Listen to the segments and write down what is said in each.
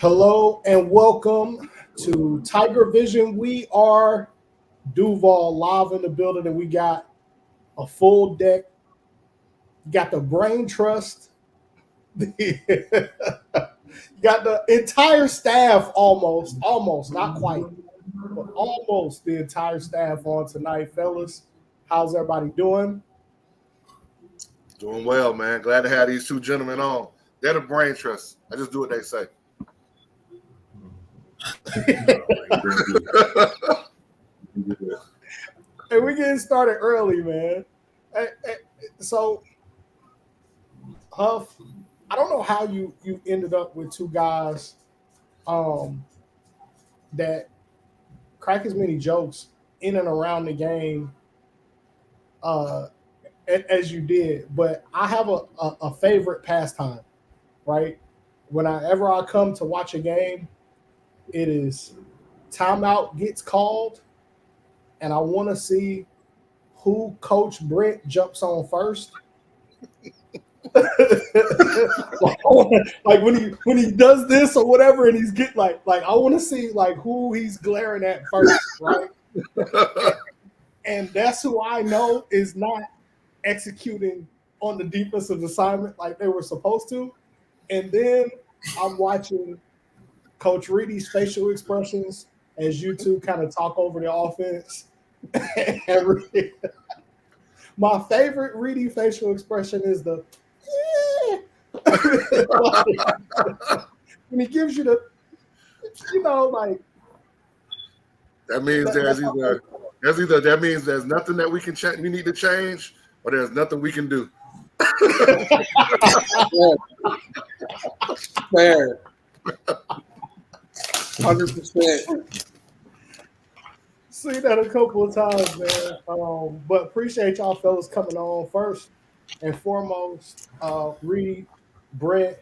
Hello and welcome to Tiger Vision. We are Duval live in the building, and we got a full deck. Got the brain trust. You got the entire staff almost, not quite, but almost the entire staff on tonight, fellas. How's everybody doing? Doing well, man. Glad to have these two gentlemen on. They're the brain trust. I just do what they say. Hey, we're getting started early, man. So, Huff, I don't know how you ended up with two guys um, that crack as many jokes in and around the game uh, as you did, but I have a favorite pastime, right? Whenever I come to watch a game, it is timeout gets called, and I want to see who Coach Brent jumps on first. Like when he does this or whatever, and he's get like I want to see like who he's glaring at first, right? And that's who I know is not executing on the defensive assignment like they were supposed to. And then I'm watching Coach Reedy's facial expressions as you two kind of talk over the offense. My favorite Reedy facial expression is the when he gives you the, like that means that means there's nothing that we need to change, or there's nothing we can do. Fair. 100%. Seen that a couple of times, man. But appreciate y'all fellas coming on first and foremost. Reed, Brent,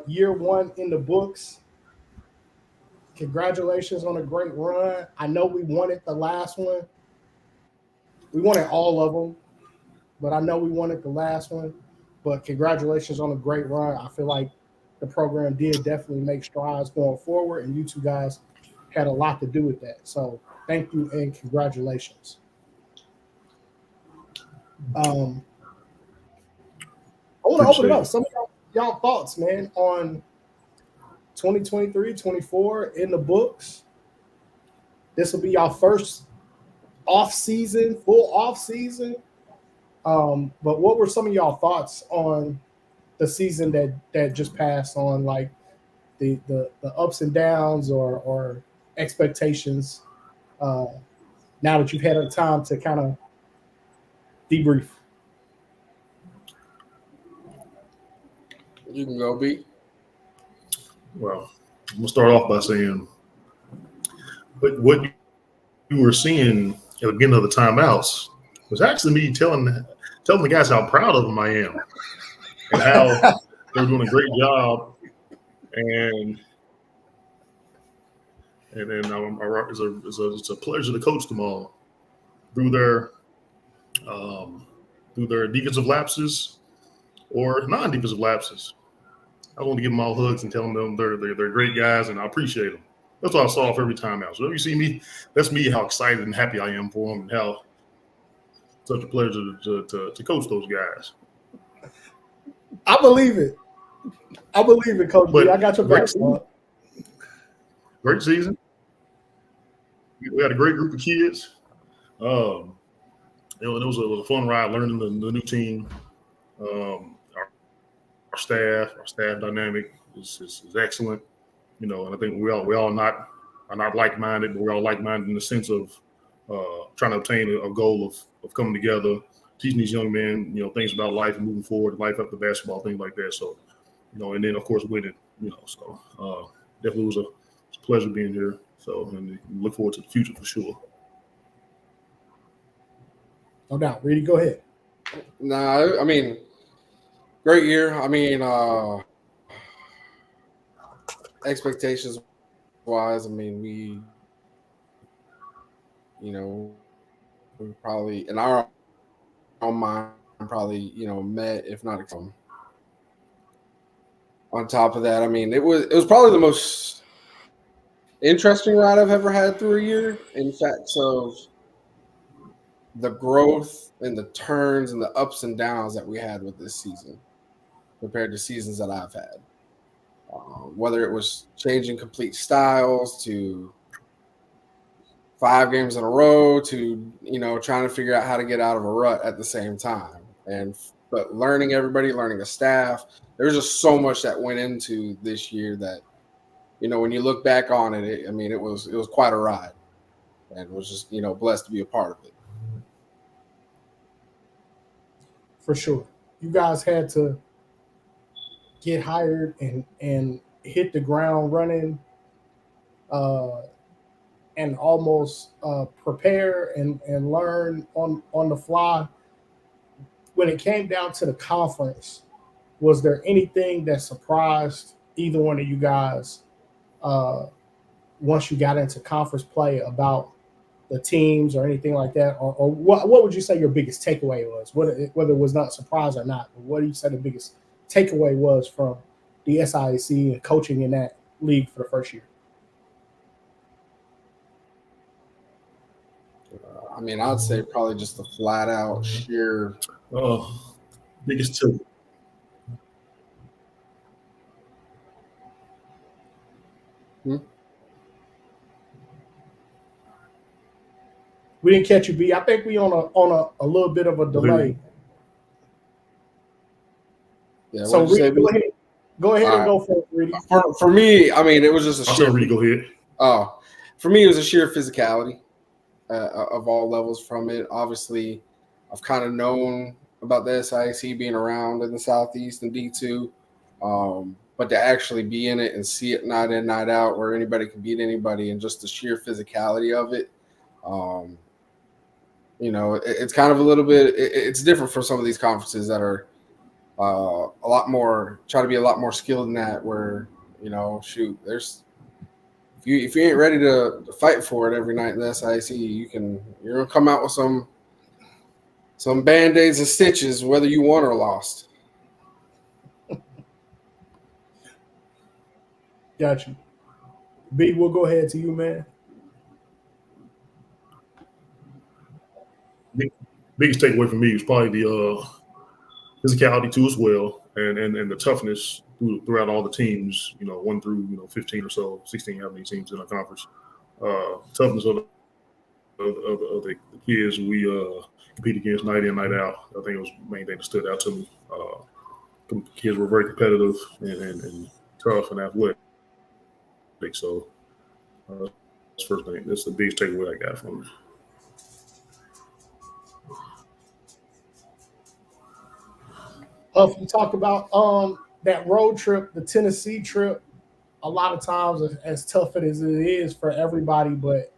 year one in the books. Congratulations on a great run. I know we wanted the last one. We wanted all of them, but I know we wanted the last one. But congratulations on a great run. I feel like the program did definitely make strides going forward, and you two guys had a lot to do with that. So thank you and congratulations. I want to open it up. Some of y'all thoughts, man, on 2023-24 in the books. This will be y'all first full off season. But what were some of y'all thoughts on the season that just passed, on like the ups and downs or expectations now that you've had a time to kind of debrief? You can go, B. Well, I'm gonna start off by saying, but what you were seeing at the beginning of the timeouts was actually me telling the guys how proud of them I am and how they're doing a great job, and then it's a pleasure to coach them all through their defensive lapses or non-defensive lapses. I want to give them all hugs and tell them they're great guys, and I appreciate them. That's what I saw off every time out. So if you see me, that's me, how excited and happy I am for them, and how such a pleasure to coach those guys. I believe it, Coach B. I got your back. Great season. We had a great group of kids. It was a fun ride learning the new team. Our staff dynamic is excellent, and I think we all are not like-minded, but we're all like-minded in the sense of trying to obtain a goal of coming together, teaching these young men, things about life and moving forward, life after basketball, things like that. So, and then of course winning, So definitely was a pleasure being here. So, and look forward to the future for sure. No doubt. Reedy, go ahead. Nah, I mean, great year. I mean, expectations wise, I mean, we probably in our own mind probably met, if not on top of that, I mean, it was probably the most interesting ride I've ever had through a year. In fact, so the growth and the turns and the ups and downs that we had with this season compared to seasons that I've had. Whether it was changing complete styles to 5 games in a row to, trying to figure out how to get out of a rut at the same time. But learning everybody, learning a staff, there's just so much that went into this year that, when you look back on it, it was quite a ride, and was just, blessed to be a part of it. For sure. You guys had to get hired and hit the ground running, and almost prepare and learn on the fly. When it came down to the conference, was there anything that surprised either one of you guys once you got into conference play about the teams or anything like that? Or what would you say your biggest takeaway was? Whether it was not surprise or not, but what do you say the biggest takeaway was from the SIAC and coaching in that league for the first year? I'd say probably just the flat out sheer. Biggest two. We didn't catch you, B. I think we on a little bit of a delay. Yeah. So Reed, go ahead and go for it, Reedy. For me, it was just a sheer. Reedy, go ahead. Oh, for me, it was a sheer physicality of all levels from it. Obviously, I've kind of known about the SIAC being around in the Southeast and D2, but to actually be in it and see it night in, night out, where anybody can beat anybody, and just the sheer physicality of it. It's kind of a little bit. It's different from some of these conferences that are a lot more, try to be a lot more skilled in that. Where there's if you ain't ready to fight for it every night in the SIC, you're gonna come out with some band-aids and stitches, whether you won or lost. Got you. B, we'll go ahead to you, man. Biggest takeaway for me was probably the physicality too, as well, and the toughness throughout all the teams. 1 through 15 or so, 16, how many teams in our conference? Toughness of the kids we compete against night in, night out. I think it was the main thing that stood out to me. Kids were very competitive and tough and athletic. So that's the first thing. That's the biggest takeaway I got from it. Huff, you talk about that road trip, the Tennessee trip. A lot of times, as tough as it is for everybody, but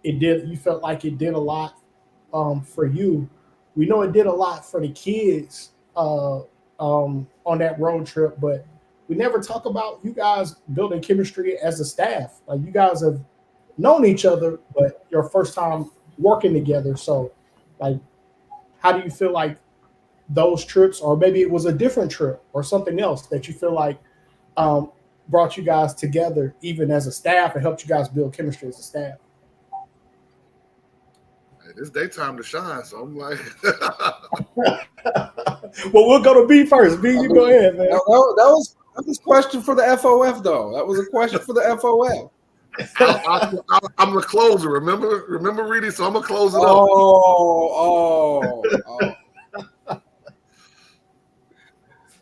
you felt like it did a lot for you. We know it did a lot for the kids on that road trip, but we never talk about you guys building chemistry as a staff. Like, you guys have known each other, but your first time working together. So, like, how do you feel like those trips, or maybe it was a different trip or something else that you feel like brought you guys together even as a staff and helped you guys build chemistry as a staff? It's daytime to shine, so I'm like. Well, we'll go to B first. B, you go ahead, man. That was a question for the FOF, though. That was a question for the FOF. I'm the closer. Remember, Reedy. So I'm gonna close it up.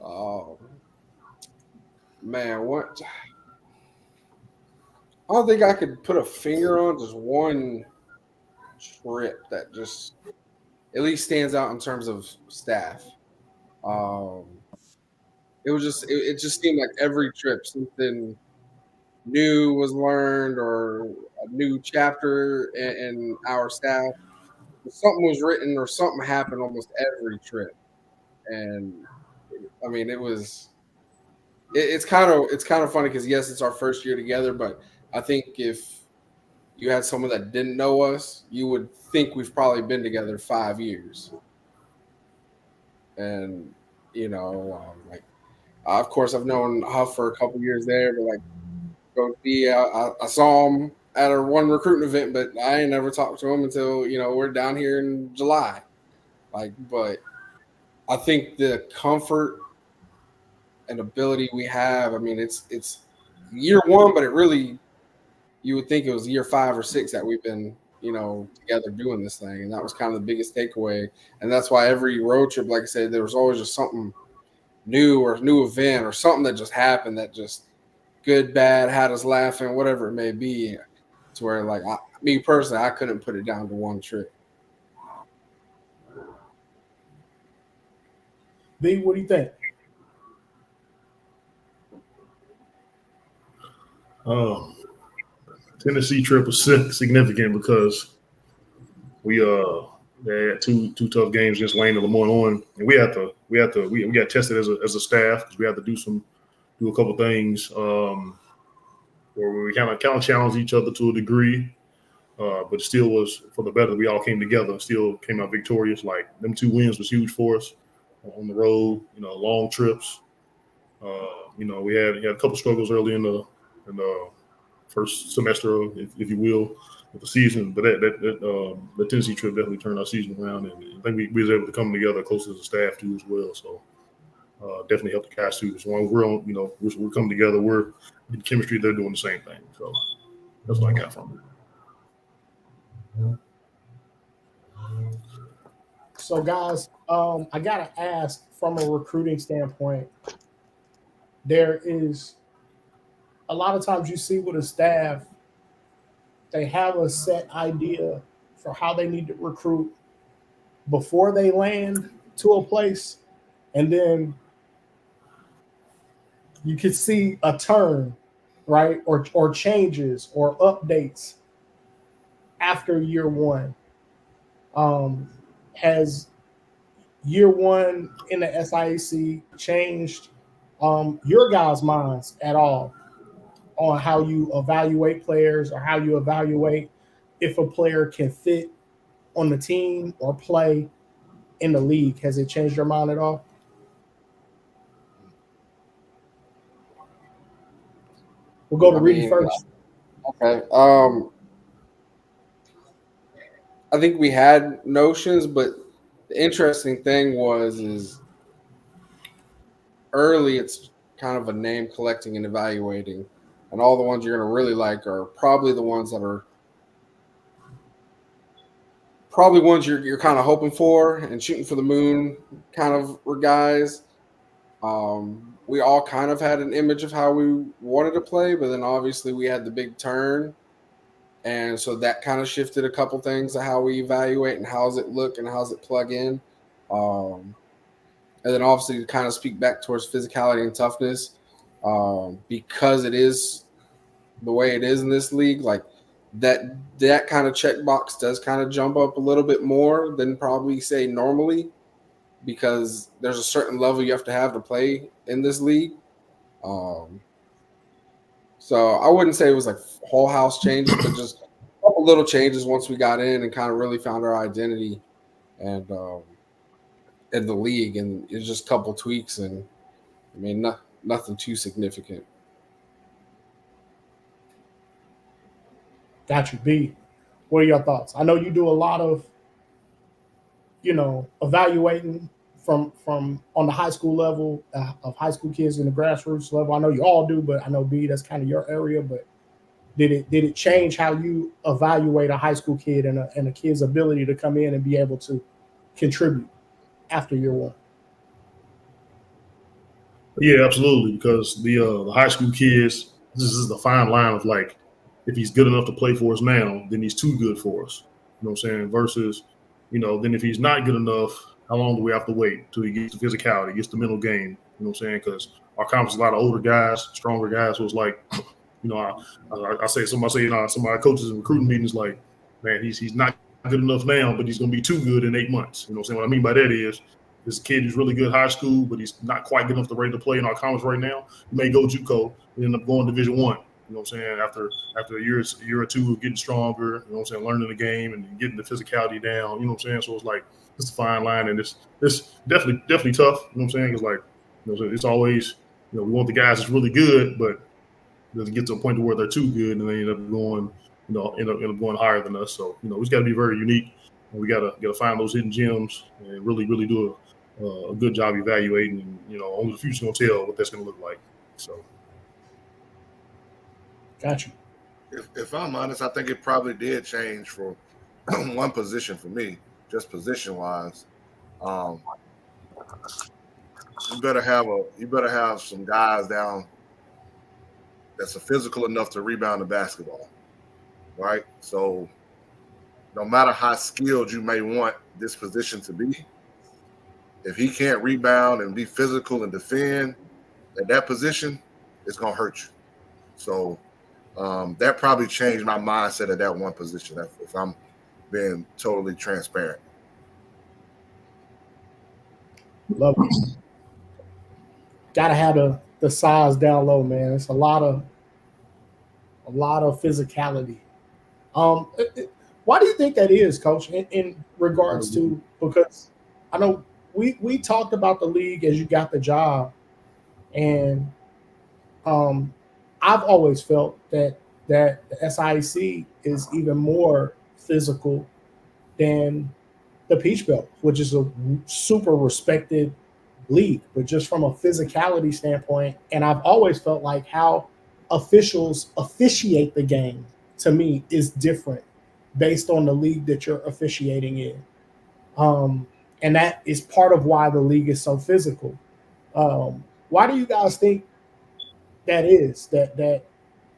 Oh, man, what? I don't think I could put a finger on just one trip that just at least stands out in terms of staff. It just seemed like every trip something new was learned, or a new chapter in our staff. Something was written or something happened almost every trip, and it's kind of funny because yes, it's our first year together, but I think if you had someone that didn't know us, you would think we've probably been together 5 years. And Of course, I've known Huff for a couple years there, but like Coach B, I saw him at a one recruiting event, but I ain't never talked to him until we're down here in July. But I think the comfort and ability we have. I mean, it's year one, but it really you would think it was year 5 or 6 that we've been together doing this thing, and that was kind of the biggest takeaway. And that's why every road trip, like I said, there was always just something new or a new event or something that just happened that just good, bad, had us laughing, whatever it may be. To where, like, me personally, I couldn't put it down to one trip. B, what do you think? Tennessee trip was significant because we they had two tough games against Wayne and Lemoyne, and we got tested as a staff because we had to do a couple things where we kind of challenged each other to a degree, but it still was for the better. We all came together and still came out victorious. Like them 2 wins was huge for us on the road. Long trips. We had a couple struggles early in the first semester, if you will, of the season. But the Tennessee trip definitely turned our season around, and I think we was able to come together close as a staff too as well. So definitely helped the guys too. As long as we're on, we're coming together. We're in chemistry. They're doing the same thing. So that's what I got from it. So, guys, I gotta ask from a recruiting standpoint. There is a lot of times you see with a staff, they have a set idea for how they need to recruit before they land to a place, and then you can see a turn, right, or changes or updates after year one. Has year one in the SIAC changed your guys' minds at all on how you evaluate players or how you evaluate if a player can fit on the team or play in the league? Has it changed your mind at all? We'll go to Reedy first. Okay. I think we had notions, but the interesting thing is early it's kind of a name collecting and evaluating, and all the ones you're going to really like are probably the ones that are probably ones you're kind of hoping for and shooting for the moon kind of guys. We all kind of had an image of how we wanted to play, but then obviously we had the big turn. And so that kind of shifted a couple things of how we evaluate and how's it look and how's it plug in. And then obviously to kind of speak back towards physicality and toughness, because it is the way it is in this league, like that kind of checkbox does kind of jump up a little bit more than probably say normally, because there's a certain level you have to play in this league. So I wouldn't say it was like whole house changes, but just a couple little changes once we got in and kind of really found our identity and in the league. And it's just a couple tweaks, and I mean, nothing too significant. Got you, B. What are your thoughts? I know you do a lot of, evaluating from on the high school level of high school kids in the grassroots level. I know you all do, but I know B, that's kind of your area. But did it change how you evaluate a high school kid and a kid's ability to come in and be able to contribute after year one? Yeah, absolutely. Because the high school kids, this is the fine line of like, if he's good enough to play for us now, then he's too good for us. You know what I'm saying? Versus, then if he's not good enough, how long do we have to wait till he gets the physicality, gets the mental game? You know what I'm saying? Because our conference is a lot of older guys, stronger guys. So it's like, I say some of my coaches in recruiting meetings like, man, he's not good enough now, but he's going to be too good in 8 months. You know what I'm saying? What I mean by that is this kid is really good high school, but he's not quite good enough to ready to play in our conference right now. He may go JUCO and end up going Division I. You know what I'm saying? After a year or two of getting stronger, you know what I'm saying, learning the game and getting the physicality down, you know what I'm saying? So it's like it's a fine line, and it's definitely tough, you know what I'm saying? It's like, it's always we want the guys that's really good, but doesn't get to a point to where they're too good and they end up going, end up going higher than us. So, we just got to be very unique, and we got to find those hidden gems and really, really do a good job evaluating. And only the future's gonna tell what that's gonna look like. So, Gotcha. If I'm honest, I think it probably did change for one position for me, just position wise. Um, you better have some guys down that's physical enough to rebound the basketball, right? So no matter how skilled you may want this position to be, if he can't rebound and be physical and defend at that position, it's gonna hurt you. So that probably changed my mindset at that one position, if I'm being totally transparent. Love it. Gotta have the size down low, man. It's a lot of physicality. Why do you think that is, Coach? In regards to, because I know we talked about the league as you got the job, and I've always felt that the SIAC is even more physical than the Peach Belt, which is a super respected league, but just from a physicality standpoint. And I've always felt like how officials officiate the game to me is different based on the league that you're officiating in. And that is part of why the league is so physical. Why do you guys think that is? That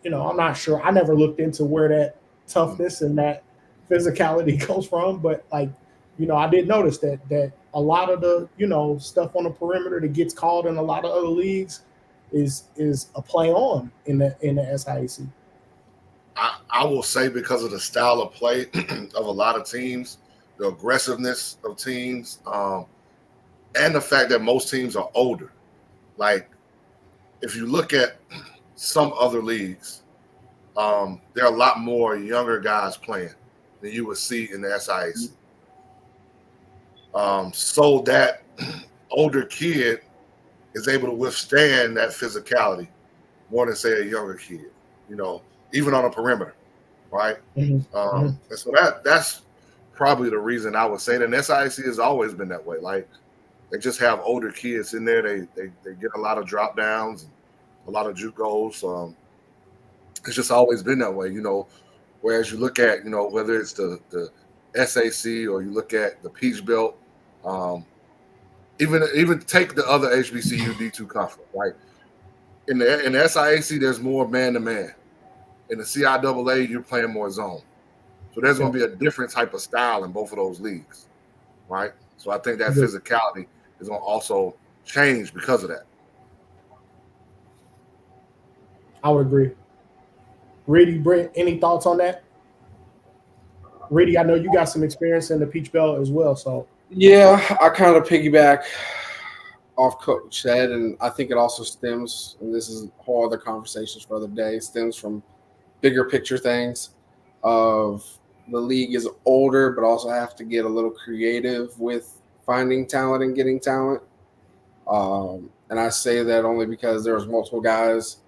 I'm not sure. I never looked into where that toughness and that physicality comes from, but I did notice that a lot of the stuff on the perimeter that gets called in a lot of other leagues is a play on in the SIAC. I will say, because of the style of play of a lot of teams, the aggressiveness of teams, and the fact that most teams are older. Like, if you look at some other leagues, there are a lot more younger guys playing than you would see in the SIAC. So that older kid is able to withstand that physicality more than, say, a younger kid, even on a perimeter, right? Mm-hmm. And so that's probably the reason I would say that. And SIAC has always been that way. Like, they just have older kids in there. They get a lot of drop downs, a lot of juke goals. It's just always been that way, Whereas you look at, whether it's the SAC or you look at the Peach Belt, even take the other HBCU D2 conference, right? In the SIAC, there's more man to man. In the CIAA, you're playing more zone. So there's going to be a different type of style in both of those leagues, right? So I think that physicality is going to also change because of that. I would agree. Reedy, Brent, any thoughts on that? Reedy, I know you got some experience in the Peach Belt as well, so. Yeah, I kind of piggyback off Coach said, and I think it also stems, and this is whole other conversations for other day, stems from bigger picture things of the league is older, but also have to get a little creative with finding talent and getting talent. And I say that only because there was multiple guys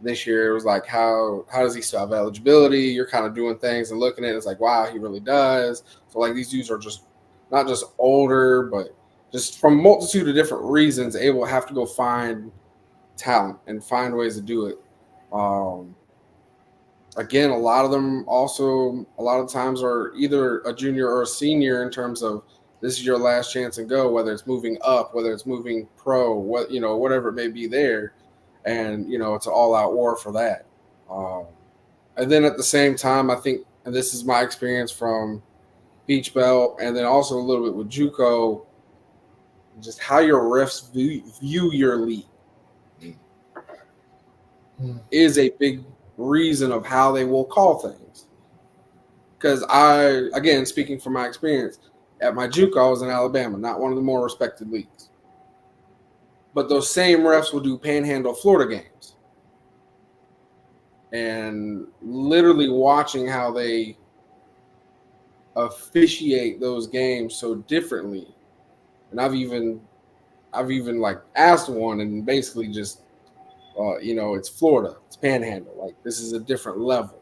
this year. It was like, how does he still have eligibility? You're kind of doing things and looking at it, it's like, wow, he really does. So like, these dudes are just not just older, but just from a multitude of different reasons, able to have to go find talent and find ways to do it. Again, a lot of them also, a lot of times are either a junior or a senior in terms of this is your last chance and go, whether it's moving up, whether it's moving pro, whatever it may be there. And, it's an all-out war for that. And then at the same time, I think, and this is my experience from Peach Belt, and then also a little bit with JUCO, just how your refs view your league is a big reason of how they will call things. Because again, speaking from my experience, at my JUCO, I was in Alabama, not one of the more respected leagues. But those same refs will do Panhandle, Florida games. And literally watching how they officiate those games so differently. And I've even like asked one and basically just It's Florida, it's Panhandle. Like, this is a different level.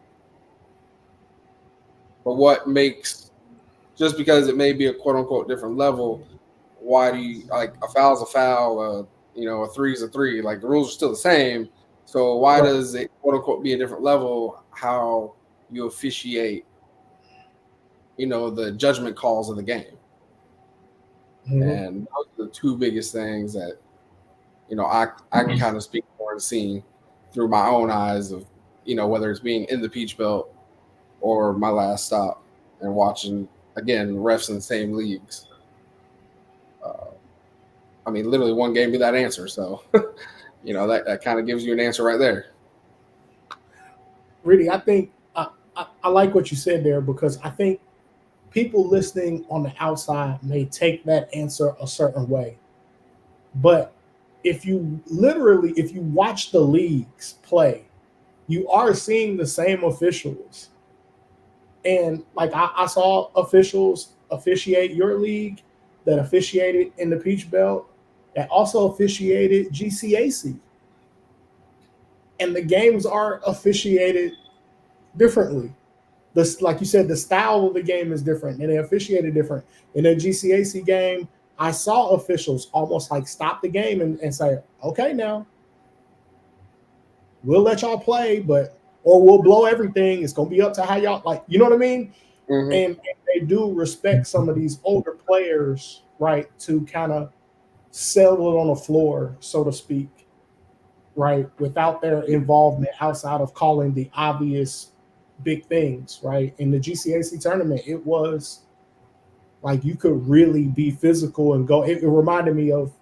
But what makes, just because it may be a quote unquote different level, why do you, like, a foul's a foul, a three's a three? Like, the rules are still the same. So why Right. does it quote unquote be a different level? How you officiate, the judgment calls of the game. Mhm. And those are the two biggest things that, I can kind of speak for and see through my own eyes of, whether it's being in the Peach Belt or my last stop and watching, again, refs in the same leagues. Literally one gave me that answer. So, that kind of gives you an answer right there. Really, I think I like what you said there, because I think people listening on the outside may take that answer a certain way. But if you watch the leagues play, you are seeing the same officials. And like I saw officials officiate your league, that officiated in the Peach Belt, that also officiated GCAC. And the games are officiated differently. This, like you said, the style of the game is different, and they officiated different. In a GCAC game, I saw officials almost like stop the game and say, "Okay, now we'll let y'all play, but or we'll blow everything. It's gonna be up to how y'all like." You know what I mean? Mm-hmm. And they do respect some of these older players, right, to kind of settle it on the floor, so to speak, right, without their involvement outside of calling the obvious big things, right? In the GCAC tournament, it was like you could really be physical and go. It reminded me of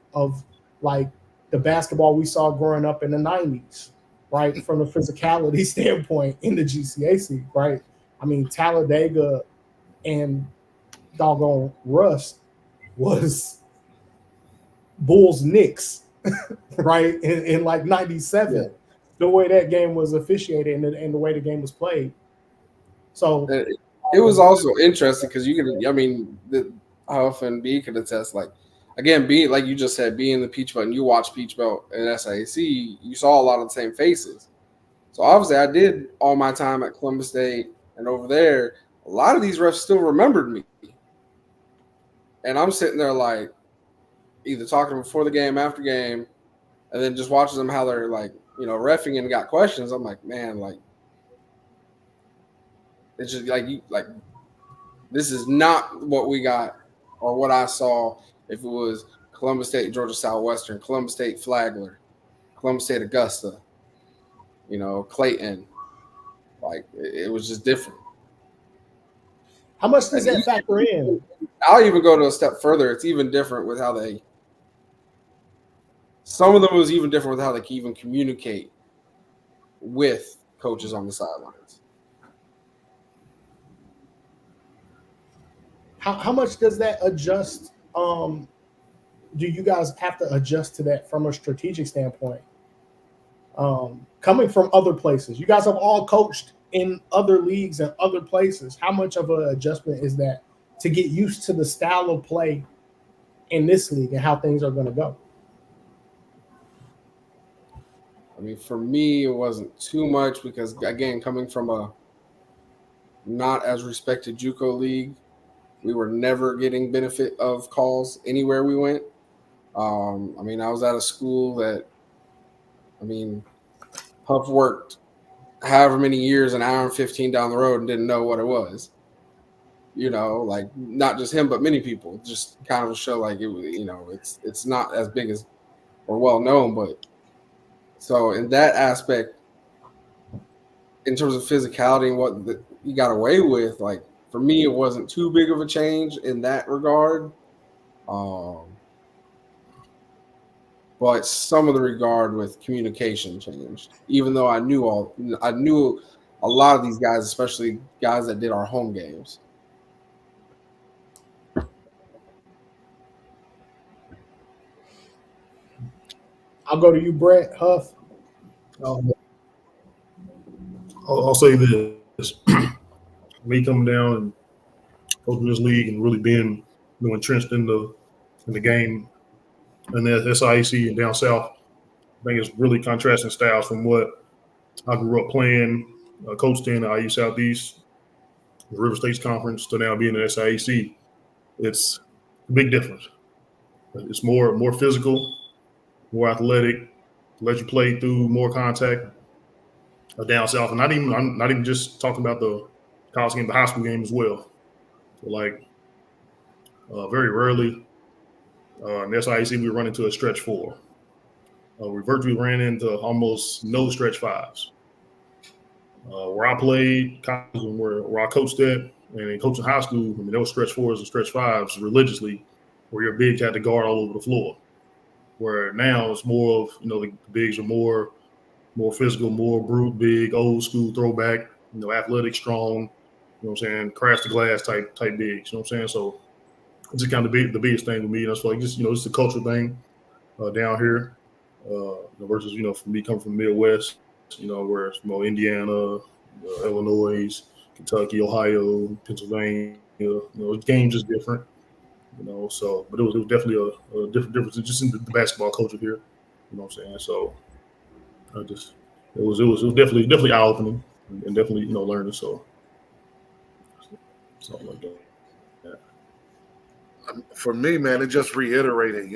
like the basketball we saw growing up in the '90s, right? From the physicality standpoint in the GCAC, right? I mean, Talladega and doggone Rust was Bulls Knicks, right? In like '97, Yeah. the way that game was officiated and the way the game was played. So, It was also interesting because Huff and B could attest, like, again, being, like you just said, being in the Peach Belt, and you watch Peach Belt and SIAC, you saw a lot of the same faces. So obviously I did all my time at Columbus State and over there, a lot of these refs still remembered me. And I'm sitting there like either talking before the game, after game, and then just watching them how they're like, reffing and got questions. I'm like, man, like, it's just like this is not what we got or what I saw if it was Columbus State, Georgia Southwestern, Columbus State, Flagler, Columbus State, Augusta, Clayton. Like, it was just different. how much does And that factor in? I'll even go to a step further. It's even different with how some of them was even different with how they can even communicate with coaches on the sidelines. How much does that adjust? Do you guys have to adjust to that from a strategic standpoint? Coming from other places, you guys have all coached in other leagues and other places. How much of an adjustment is that to get used to the style of play in this league and how things are going to go? For me, it wasn't too much because, again, coming from a not as respected JUCO league, we were never getting benefit of calls anywhere we went. I was at a school that, Huff worked however many years, an hour and 15 down the road, and didn't know what it was. Like, not just him, but many people. Just kind of show like it's not as big as or well known, but so in that aspect, in terms of physicality and what you got away with, like, for me, it wasn't too big of a change in that regard. But some of the regard with communication changed. Even though I knew a lot of these guys, especially guys that did our home games. I'll go to you, Brett Huff. Um, I'll say this: me coming down and coaching this league and really being entrenched in the game and the SIAC and down south. I think it's really contrasting styles from what I grew up playing, coached in IU Southeast, the River States Conference, to now being in SIAC. It's a big difference. It's more physical, more athletic, let you play through more contact down south. And I'm not even just talking about the college game, the high school game as well. So like very rarely in SIAC we run into a stretch four. We virtually ran into almost no stretch fives. Where I played college and where I coached at, and in coaching high school, I mean, there was stretch fours and stretch fives religiously, where your bigs had to guard all over the floor. Where now it's more of, the bigs are more physical, more brute, big, old school throwback, athletic, strong, what I'm saying, crash the glass type bigs, you know what I'm saying? So it's just kind of the biggest thing with me. And I feel like just, it's a cultural thing down here versus, for me coming from the Midwest, where it's more Indiana, Illinois, Kentucky, Ohio, Pennsylvania, the game's just different, so, but it was definitely a different difference just in the basketball culture here, you know what I'm saying? So I just, it was definitely eye opening and definitely, learning. So something like that. Yeah. For me, man, it just reiterated,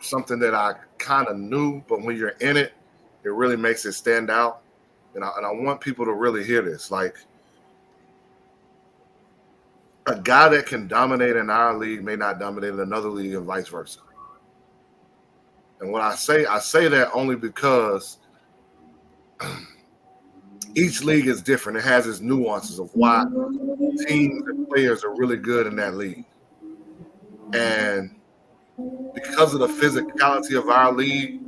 something that I kind of knew, but when you're in it, it really makes it stand out. And I want people to really hear this. Like, a guy that can dominate in our league may not dominate in another league and vice versa. And when I say that only because each league is different. It has its nuances of why teams and players are really good in that league. And because of the physicality of our league,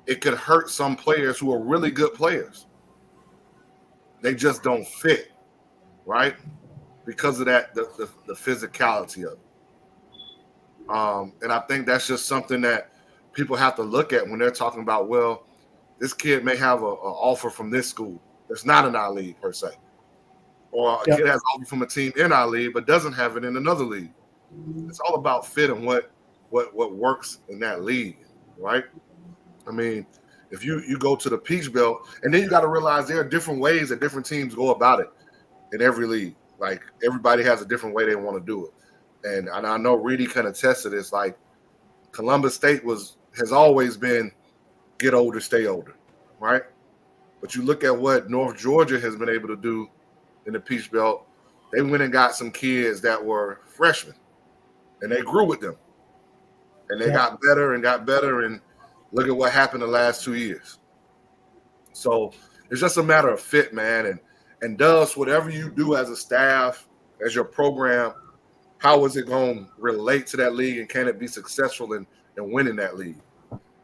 it could hurt some players who are really good players. They just don't fit, right? Because of that, the physicality of it. And I think that's just something that people have to look at when they're talking about, well, this kid may have an offer from this school that's not in our league per se. Or a kid has an offer from a team in our league but doesn't have it in another league. It's all about fit and what works in that league, right? I mean, if you go to the Peach Belt, and then you got to realize there are different ways that different teams go about it in every league. Like, everybody has a different way they want to do it. And I know Reedy can attest to this. Like, Columbus State has always been get older, stay older, right? But you look at what North Georgia has been able to do in the Peach Belt. They went and got some kids that were freshmen, and they grew with them. And they got better, and look at what happened the last 2 years. So it's just a matter of fit, man. And does whatever you do as a staff, as your program, how is it going to relate to that league, and can it be successful in winning that league?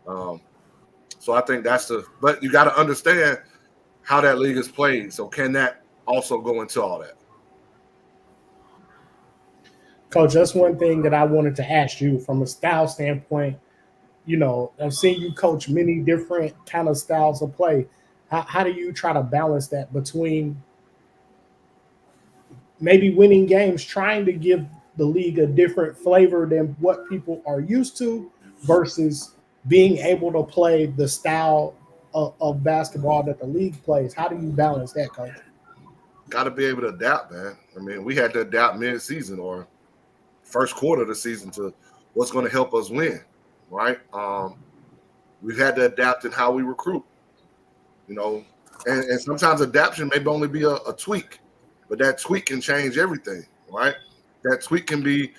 So I think but you got to understand how that league is played. So can that also go into all that? Coach, that's one thing that I wanted to ask you from a style standpoint. I've seen you coach many different kind of styles of play. How do you try to balance that between maybe winning games, trying to give the league a different flavor than what people are used to, versus being able to play the style of basketball that the league plays? How do you balance that, Coach? Got to be able to adapt, man. I mean, we had to adapt mid-season or first quarter of the season to what's going to help us win, right? We've had to adapt in how we recruit, and sometimes adaptation may only be a tweak, but that tweak can change everything, right? That tweak can be,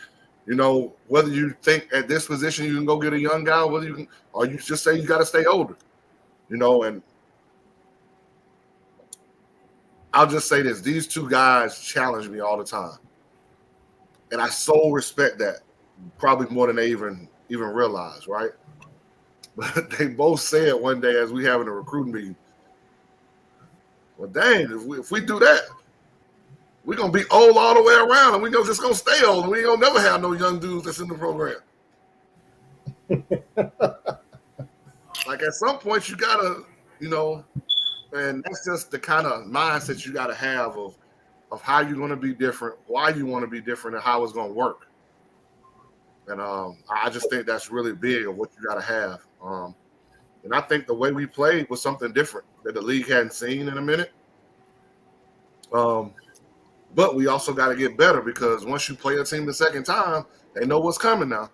whether you think at this position you can go get a young guy, whether you can, or you just say you got to stay older, and I'll just say this: these two guys challenge me all the time, and I so respect that, probably more than they even realize, right? But they both said one day as we having a recruiting meeting, well, dang, if we do that, we're gonna be old all the way around, and just gonna stay old, and we ain't gonna never have no young dudes that's in the program. Like, at some point, you gotta, and that's just the kind of mindset you gotta have of how you're gonna be different, why you want to be different, and how it's gonna work. And I just think that's really big of what you gotta have. And I think the way we played was something different that the league hadn't seen in a minute. But we also got to get better because once you play a team the second time, they know what's coming now.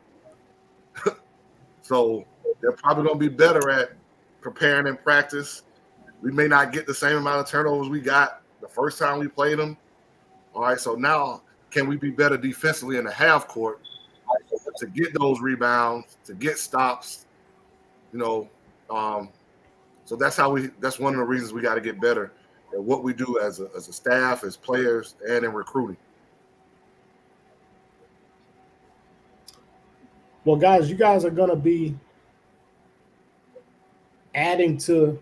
So they're probably going to be better at preparing in practice. We may not get the same amount of turnovers we got the first time we played them. All right, so now can we be better defensively in the half court to get those rebounds, to get stops, so that's one of the reasons we got to get better at what we do as a staff, as players, and in recruiting. Well, guys, you guys are going to be adding to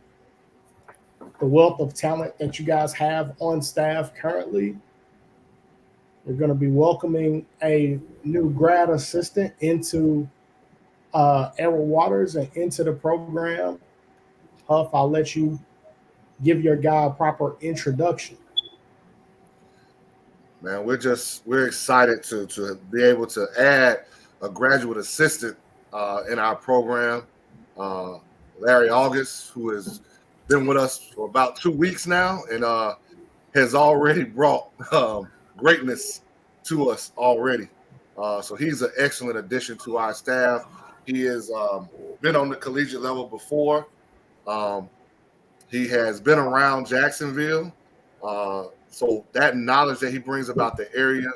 the wealth of talent that you guys have on staff currently. We're going to be welcoming a new grad assistant into Errol Waters and into the program. Huff, I'll let you give your guy a proper introduction. Man, we're excited to be able to add a graduate assistant in our program. Larry August, who has been with us for about 2 weeks now and has already brought greatness to us already. So he's an excellent addition to our staff. He has been on the collegiate level before. He has been around Jacksonville. So that knowledge that he brings about the area,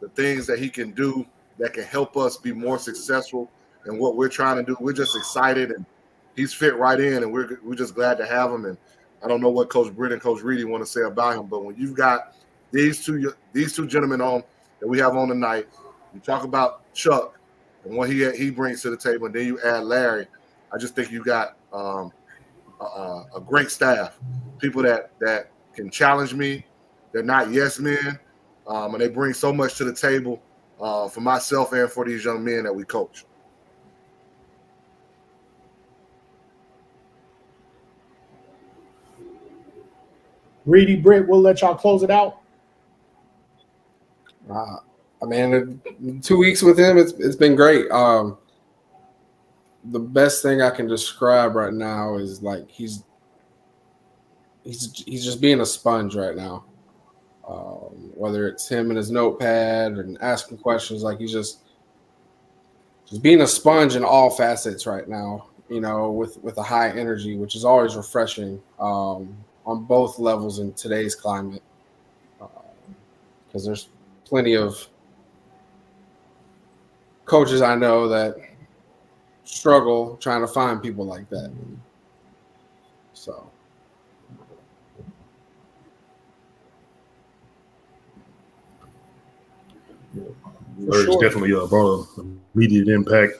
the things that he can do that can help us be more successful in what we're trying to do, we're just excited, and he's fit right in, and we're just glad to have him. And I don't know what Coach Britt and Coach Reedy want to say about him, but when you've got these two gentlemen on that we have on tonight, you talk about Chuck and what he brings to the table, and then you add Larry. I just think you got a great staff, people that can challenge me. They're not yes men, and they bring so much to the table for myself and for these young men that we coach. Reedy, Britt, we'll let y'all close it out. I mean, 2 weeks with him, it's been great. The best thing I can describe right now is like he's just being a sponge right now. Whether it's him and his notepad and asking questions, like he's just being a sponge in all facets right now. With a high energy, which is always refreshing on both levels in today's climate. Because there's plenty of coaches I know that struggle trying to find people like that. So. Larry's definitely brought an immediate impact.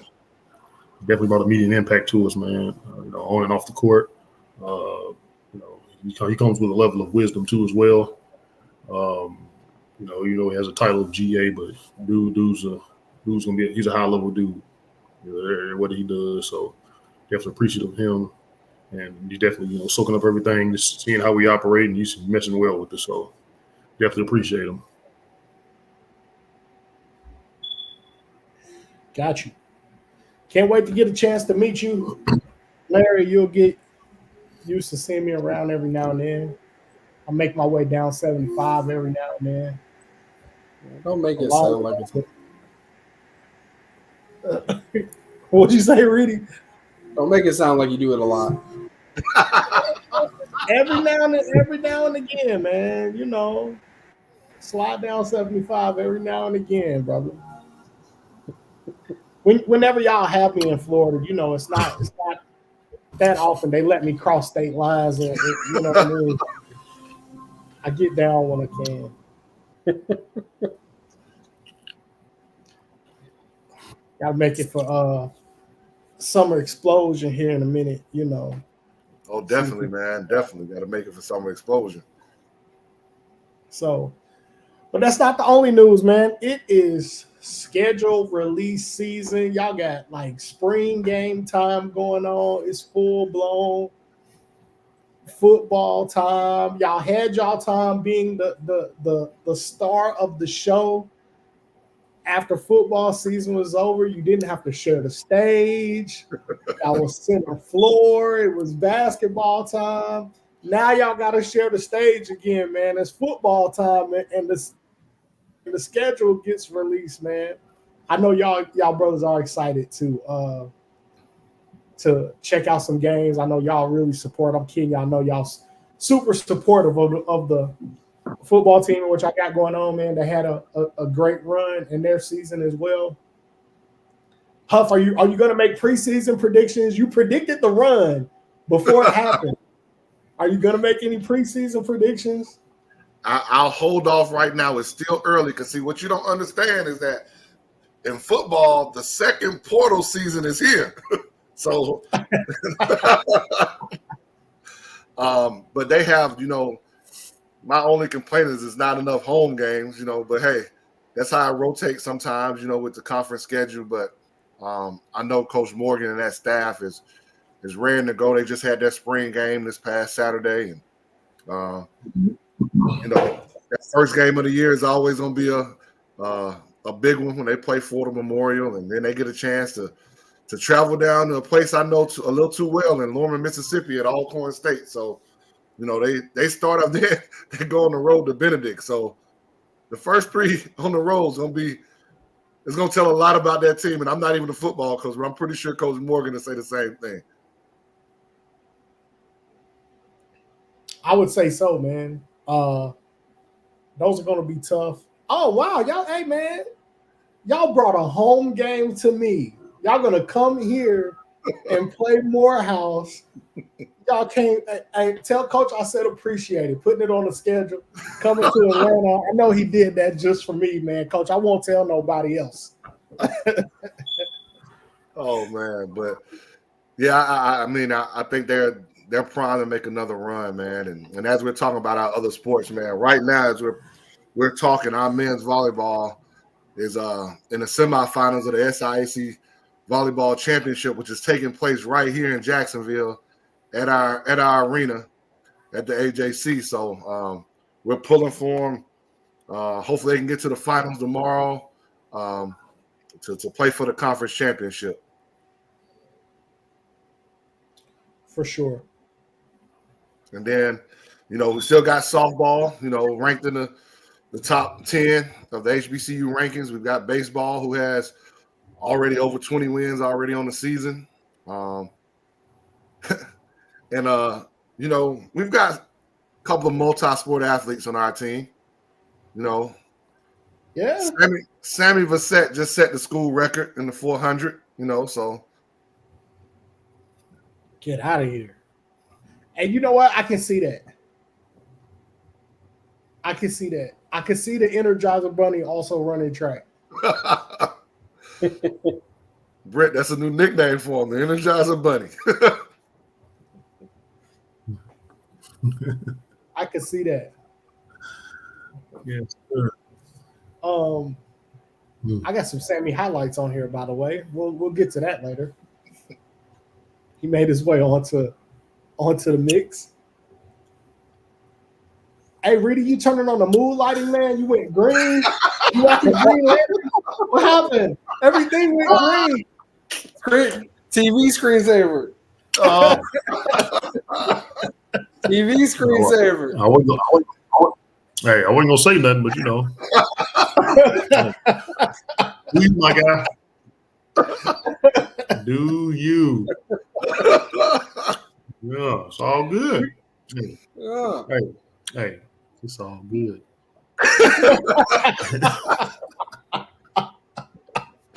Definitely brought immediate impact to us, man. On and off the court. He comes with a level of wisdom too, as well. He has a title of GA, but dude's gonna be he's a high level dude. What he does, so definitely appreciative of him, and he's definitely soaking up everything, just seeing how we operate, and he's messing well with us. So definitely appreciate him. Got you. Can't wait to get a chance to meet you, Larry. You'll get used to seeing me around every now and then. I make my way down 75 every now and then. Don't make it sound like it's. What'd you say, Reedy? Don't make it sound like you do it a lot. every now and again, man. Slide down 75 every now and again, brother. Whenever y'all have me in Florida, it's not that often they let me cross state lines, and you know what I mean. I get down when I can. Gotta make it for Summer Explosion here in a minute, Oh, definitely, man. Definitely got to make it for Summer Explosion. So, but that's not the only news, man. It is scheduled release season. Y'all got like spring game time going on. It's full blown football time. Y'all had y'all time being the star of the show after football season was over, you didn't have to share the stage. I was center floor. It was basketball time. Now y'all got to share the stage again, man. It's football time, and the schedule gets released, man. I know y'all brothers are excited to check out some games. I know y'all really support. I'm kidding y'all. I know y'all super supportive of the football team, which I got going on, man. They had a great run in their season as well. Huff, are you going to make preseason predictions? You predicted the run before it happened. Are you going to make any preseason predictions? I'll hold off right now. It's still early because, see, what you don't understand is that in football, the second portal season is here. So, but they have, my only complaint is not enough home games, but hey, that's how I rotate sometimes, with the conference schedule. But I know Coach Morgan and that staff is raring to go. They just had their spring game this past Saturday. And, that first game of the year is always going to be a big one when they play Florida Memorial. And then they get a chance to travel down to a place I know a little too well in Lorman, Mississippi at Alcorn State. So, they start up there, they go on the road to Benedict. So the first three on the road is going to tell a lot about that team. And I'm not even a football coach, but I'm pretty sure Coach Morgan will say the same thing. I would say so, man. Those are going to be tough. Oh, wow. Y'all, hey, man, y'all brought a home game to me. Y'all going to come here and play Morehouse. Y'all came and tell Coach I said appreciate it, putting it on the schedule, coming to Atlanta. I know he did that just for me, man. Coach, I won't tell nobody else. Oh, man. But, yeah, I think they're primed to make another run, man. And as we're talking about our other sports, man, right now as we're talking, our men's volleyball is in the semifinals of the SIAC Volleyball Championship, which is taking place right here in Jacksonville at our arena at the AJC. So we're pulling for them. Hopefully they can get to the finals tomorrow to play for the conference championship. For sure. And then, we still got softball, ranked in the top 10 of the HBCU rankings. We've got baseball, who has already over 20 wins already on the season. And, we've got a couple of multi-sport athletes on our team. Yeah. Sammy Vassett just set the school record in the 400, so. Get out of here. And you know what? I can see that. I can see the Energizer Bunny also running track. Brett, that's a new nickname for him, the Energizer Bunny. I can see that. Yes, sir. I got some Sammy highlights on here, by the way. We'll get to that later. He made his way onto the mix. Hey, Rita, you turning on the mood lighting, man? You went green. You watching green lantern? What happened? Everything went green. TV screensaver. TV screensaver. I wasn't gonna say nothing, but please, my guy. Do you? Yeah, it's all good. Yeah. Hey, it's all good.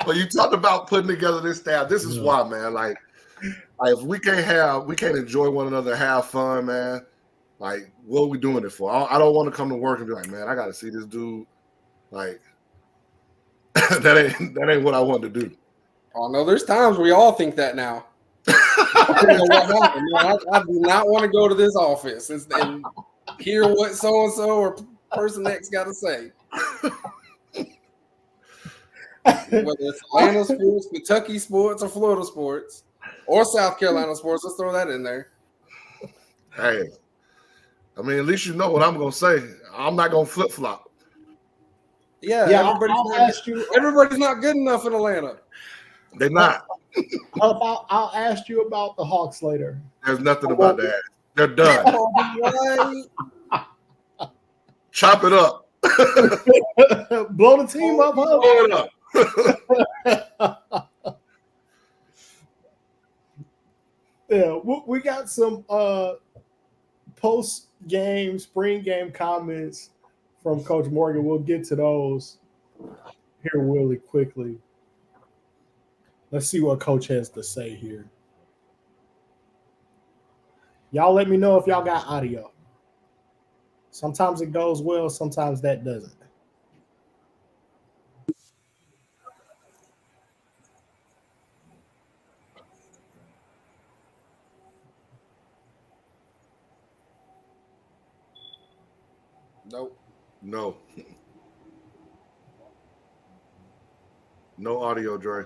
Well, you talked about putting together this staff. This is why, man. Like if we can't enjoy one another, have fun, man. Like, what are we doing it for? I don't want to come to work and be like, man, I got to see this dude. Like, that ain't what I want to do. Oh no, there's times we all think that now. I do not want to go to this office and hear what so and so or person X got to say. Whether it's Atlanta sports, Kentucky sports, or Florida sports, or South Carolina sports, let's throw that in there. Hey, I mean, at least you know what I'm gonna say. I'm not gonna flip flop. Yeah, Yeah, everybody's everybody's not good enough in Atlanta. They're not. I'll ask you about the Hawks later. There's nothing about that. They're done. Right. Chop it up. Blow the team up, huh? Blow it up. Yeah, we got some post game, spring game comments from Coach Morgan. We'll get to those here really quickly. Let's see what Coach has to say here. Y'all let me know if y'all got audio. Sometimes it goes well, sometimes that doesn't. Nope. No. No audio, Dre.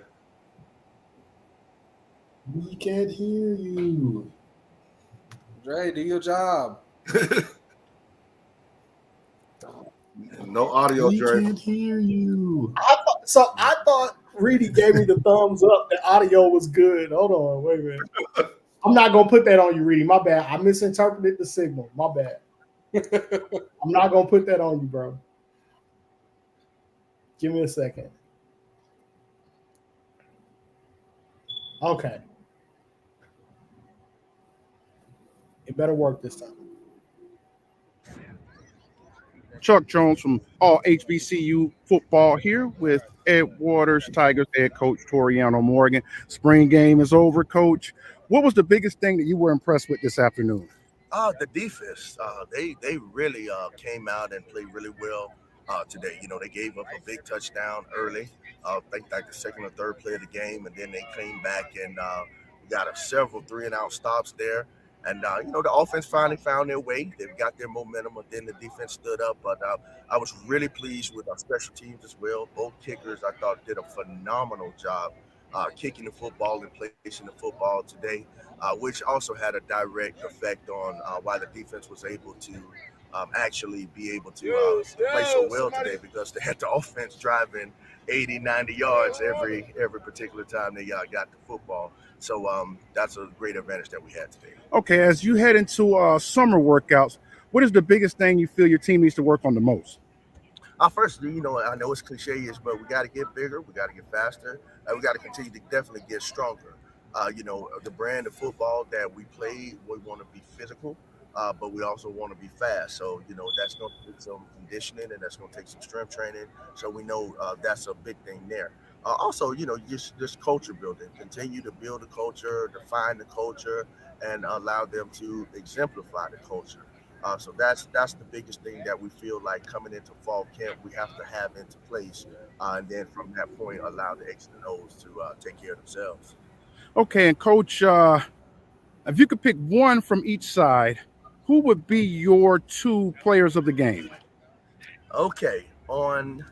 We can't hear you. Dre, do your job. No audio, We Dre. can't hear you. I thought Reedy gave me the thumbs up. The audio was good. Hold on, wait a minute. I'm not gonna put that on you, Reedy. My bad. I misinterpreted the signal. My bad. I'm not gonna put that on you, bro. Give me a second. Okay. It better work this time. Chuck Jones from All HBCU Football here with Ed Waters, Tigers head coach Toriano Morgan. Spring game is over, Coach. What was the biggest thing that you were impressed with this afternoon? The defense. They really came out and played really well today. You know, they gave up a big touchdown early. I think like the second or third play of the game, and then they came back and got several 3-and-out stops there. And you know, the offense finally found their way. They've got their momentum, and then the defense stood up. But I was really pleased with our special teams as well. Both kickers, I thought, did a phenomenal job kicking the football and placing the football today, which also had a direct effect on why the defense was able to actually be able to play so well today, because they had the offense driving 80, 90 yards every particular time they got the football. So that's a great advantage that we had today. Okay, as you head into summer workouts, what is the biggest thing you feel your team needs to work on the most? First, you know, I know it's cliche-ish, but we got to get bigger. We got to get faster. We got to continue to definitely get stronger. You know, the brand of football that we play, we want to be physical, but we also want to be fast. So, you know, that's going to take some conditioning, and that's going to take some strength training. So we know that's a big thing there. Also, you know, just culture building. Continue to build a culture, define the culture, and allow them to exemplify the culture. So that's the biggest thing that we feel like coming into fall camp we have to have into place, and then from that point allow the X and O's to take care of themselves. Okay, and Coach, if you could pick one from each side, who would be your two players of the game? Okay, on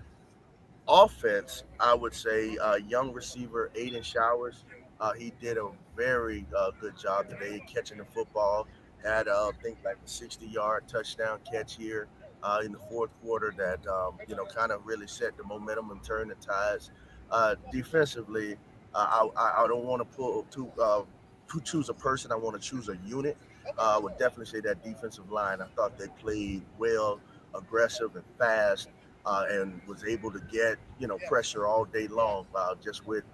offense, I would say young receiver Aiden Showers. He did a very good job today catching the football. Had I think like a 60-yard touchdown catch here in the fourth quarter that you know, kind of really set the momentum and turned the tides. Defensively, I don't want to pull to choose a person. I want to choose a unit. I would definitely say that defensive line. I thought they played well, aggressive and fast, and was able to get, you know, pressure all day long, just with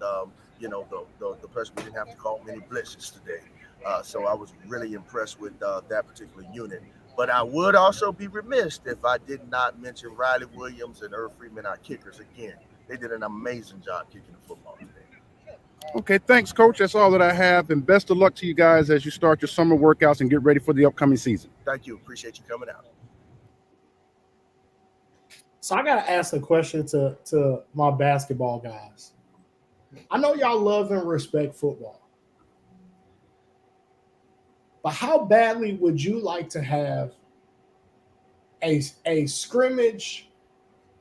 you know, the pressure. We didn't have to call many blitzes today, so I was really impressed with that particular unit. But I would also be remiss if I did not mention Riley Williams and Irv Freeman, our kickers. Again, they did an amazing job kicking the football today. Okay, thanks, Coach. That's all that I have, and best of luck to you guys as you start your summer workouts and get ready for the upcoming season. Thank you. Appreciate you coming out. So I gotta ask a question to my basketball guys. I know y'all love and respect football, but how badly would you like to have a scrimmage,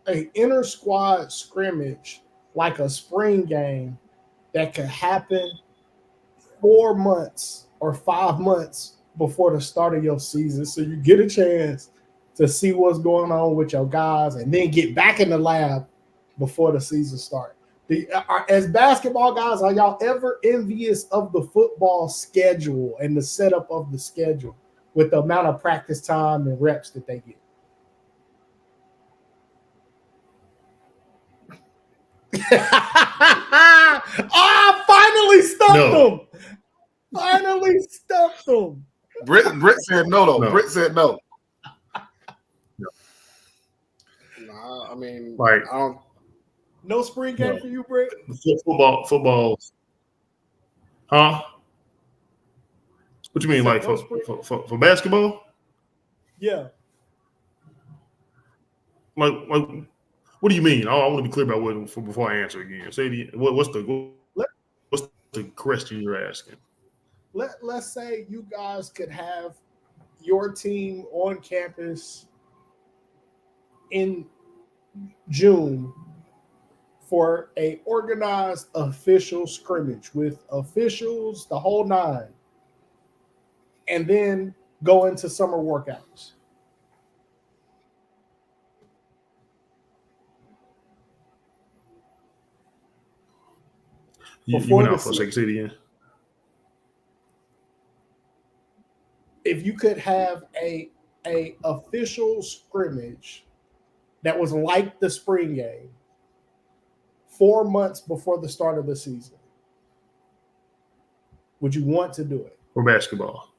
a inter squad scrimmage, like a spring game that could happen 4 months or 5 months before the start of your season, so you get a chance to see what's going on with your guys, and then get back in the lab before the season starts. As basketball guys, are y'all ever envious of the football schedule and the setup of the schedule with the amount of practice time and reps that they get? Finally stumped them. Finally stumped them. Britt said no, though. No. Britt said no. Nah, I mean, Like, I don't. No spring game for you, Britt? Football. Huh? What you mean, like for basketball? Yeah. Like, what do you mean? I want to be clear about what before I answer again. Say what's the question you're asking? Let's say you guys could have your team on campus in June for a organized official scrimmage with officials, the whole nine, and then go into summer workouts. You went out for a second. Say it again. If you could have a official scrimmage that was like the spring game 4 months before the start of the season, would you want to do it? For basketball.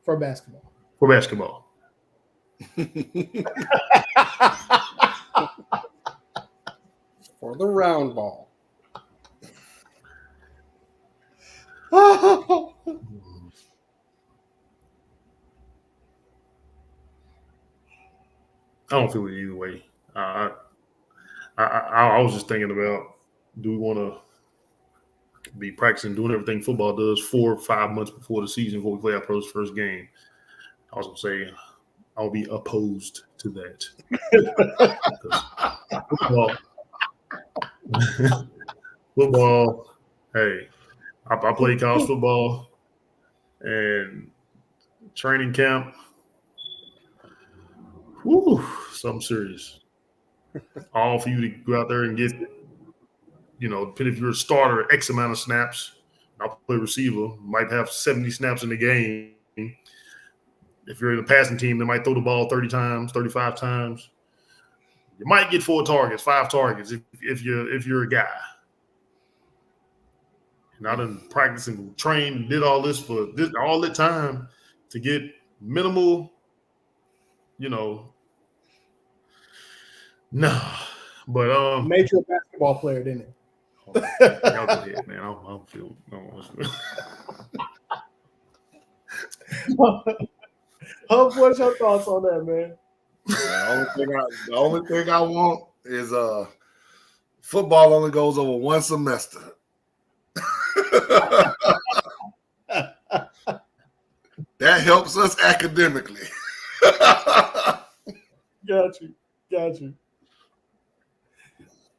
For basketball. For basketball. For the round ball. I don't feel it either way. I was just thinking about, do we want to be practicing, doing everything football does 4 or 5 months before the season, before we play our first game? I was going to say I'll be opposed to that. Football, hey, I played college football and training camp. Woo, something serious. All for you to go out there and get, depending if you're a starter, X amount of snaps. I'll play receiver, might have 70 snaps in the game. If you're in a passing team, they might throw the ball 30 times, 35 times. You might get 4 targets, 5 targets if you're a guy. And I done practiced and trained and did all this for all that time to get minimal, no. But made you a basketball player, didn't it? Y'all go ahead, man. I don't feel. Huff, what's your thoughts on that, man? The only thing I want is football only goes over one semester. That helps us academically. Got you.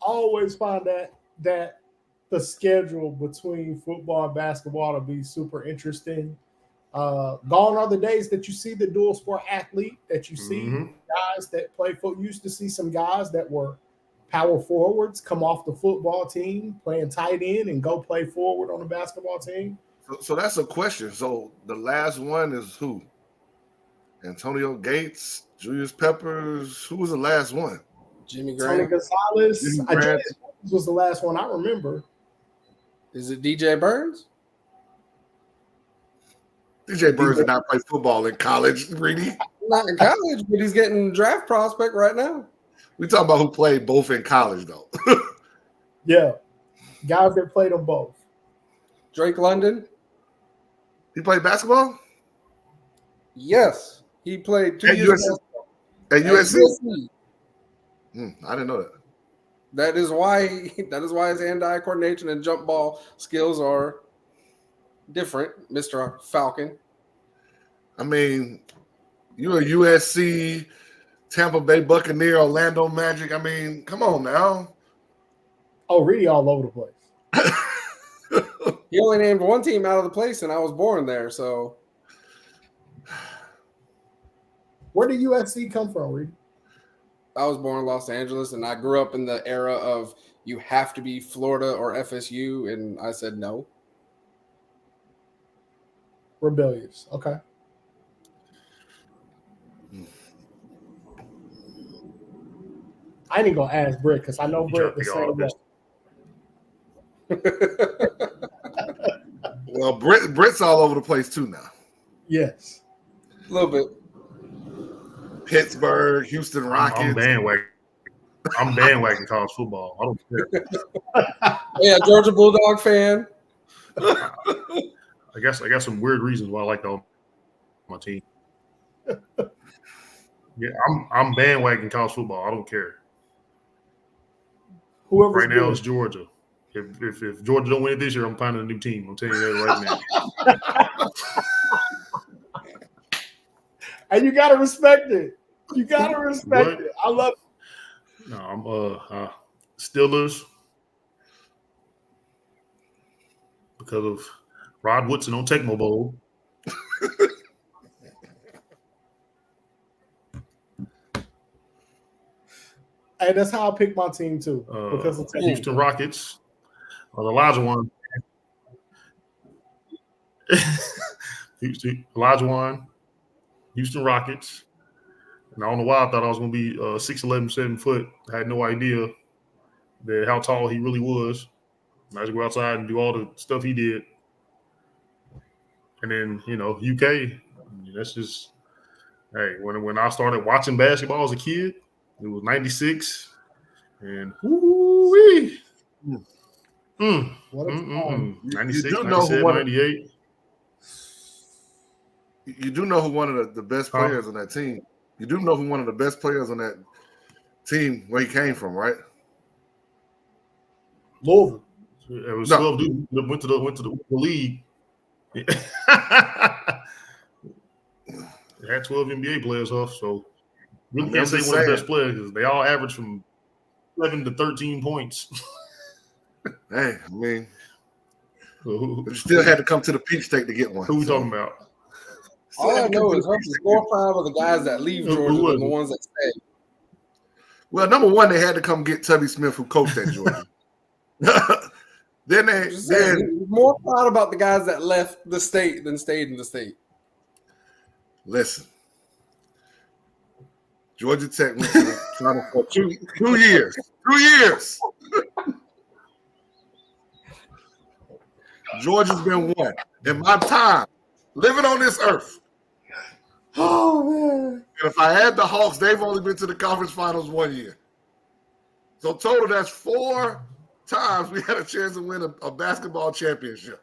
I always find that the schedule between football and basketball to be super interesting. Gone are the days that you see the dual sport athlete, that you see guys that play football. You used to see some guys that were power forwards come off the football team, playing tight end, and go play forward on the basketball team. So that's a question. So the last one is who? Antonio Gates, Julius Peppers. Who was the last one? Jimmy Tony Graham. Gonzalez. Jimmy Graham. Julius Peppers was the last one I remember. Is it DJ Burns? DJ Burns did not play football in college, Reedy. Not in college, but he's getting draft prospect right now. We talking about who played both in college, though. Yeah. Guys that played them both. Drake London? He played basketball? Yes. He played 2 At years At USC? USC. I didn't know that. That is why his hand-eye coordination and jump ball skills are different, Mr. Falcon. I mean, you're a USC, Tampa Bay Buccaneer, Orlando Magic. I mean, come on now. Oh, really all over the place. He only named one team out of the place, and I was born there, so. Where did USC come from, Reed? I was born in Los Angeles, and I grew up in the era of you have to be Florida or FSU, and I said no. Rebellious. Okay. I ain't even gonna ask Britt because I know You try Britt to the figure all same way. Well, Britt's all over the place too now. Yes. A little bit. Pittsburgh, Houston Rockets. I'm bandwagon college football. I don't care. Yeah, Georgia Bulldog fan. I guess I got some weird reasons why I like my team. Yeah, I'm bandwagon college football. I don't care. Whoever's Right now good. it's Georgia. If Georgia don't win it this year, I'm finding a new team. I'm telling you that right now. And you gotta respect it. You gotta respect What? it. I love it. No, I'm Steelers because of Rod Woodson on Tecmo Bowl. Hey, that's how I pick my team too. Because of Houston Rockets. The Elijah one. Elijah one. Houston Rockets. And I don't know why I thought I was going to be 6'11", 7 foot. I had no idea how tall he really was. And I just go outside and do all the stuff he did. And then, UK, that's just, hey, when I started watching basketball as a kid, it was 96. And woo-wee. What a time. 96, You do know 97, who 98. You do know who one of the best players on that team. You do know who one of the best players on that team where he came from, right? Louisville. It was No. 12 dudes that went to the league. It had 12 NBA players, Huff, so really can't say one of the best players because they all average from 7 to 13 points. Hey, I mean, but you still had to come to the Peach State to get one. Who we talking about? All I know is more proud of the guys that leave Georgia than the ones that stay. Well, number one, they had to come get Tubby Smith, who coached at Georgia. then more proud about the guys that left the state than stayed in the state. Listen, Georgia Tech went to the Final Four 2 years. 2 years. Georgia's been one. In my time, living on this earth. Oh, man. And if I add the Hawks, they've only been to the conference finals 1 year. So total, that's 4 times we had a chance to win a basketball championship.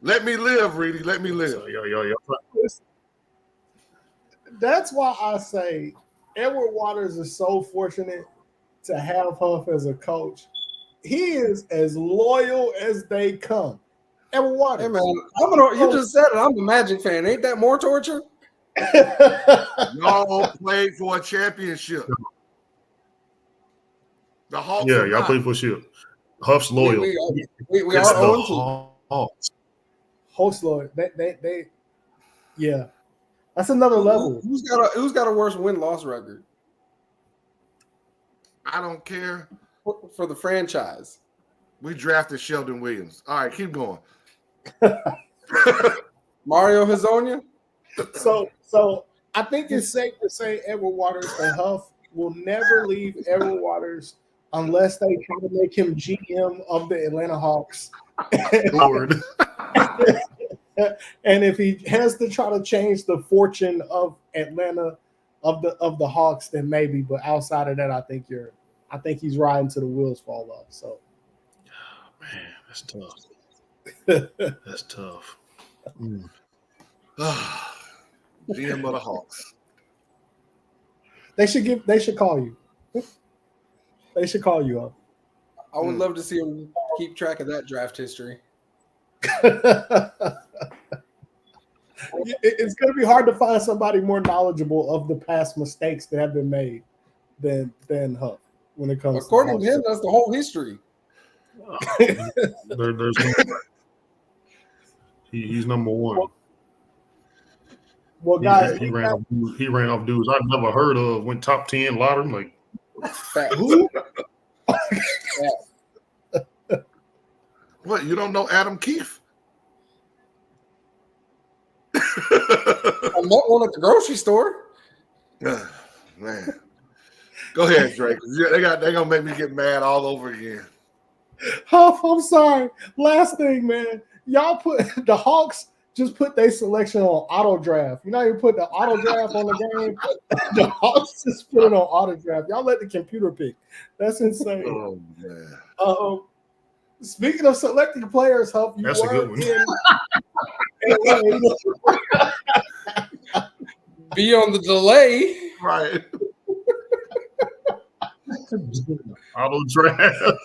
Let me live, Reedy. Let me live. That's why I say Edward Waters is so fortunate to have Huff as a coach. He is as loyal as they come. Edward Waters. Hey, man, you just said it. I'm a Magic fan. Ain't that more torture? Y'all played for a championship. The Hawks. Yeah, y'all played for a ship. Huff's loyal. We are owned. Hawks loyal. They yeah. That's another level. Who's got a worse win-loss record? I don't care. For the franchise. We drafted Sheldon Williams. All right, keep going. Mario Hezonja? So I think it's safe to say Edward Waters and Huff will never leave Edward Waters unless they try to make him GM of the Atlanta Hawks. Lord. And if he has to try to change the fortune of Atlanta of the Hawks, then maybe. But outside of that, I think he's riding to the wheels fall off. So, man, that's tough. That's tough. GM of the Hawks. They should call you. They should call you up. I would love to see him keep track of that draft history. It's going to be hard to find somebody more knowledgeable of the past mistakes that have been made than Huff when it comes. According to him, that's the whole history. He's number one. Well, guys, He ran off dudes I've never heard of. Went top 10 lottery. I'm like, Facts. who? What, you don't know Adam Keefe? I met one at the grocery store. Man. Go ahead, Drake. They gonna make me get mad all over again. Huff, I'm sorry. Last thing, man. Y'all put the Hawks just put their selection on auto draft. You know, you put the auto draft on the game. The Hawks just put it on auto draft. Y'all let the computer pick. That's insane. Oh man. Speaking of selecting players, Huff, you That's a were good one. in LA. Be on the delay. Right. Auto draft.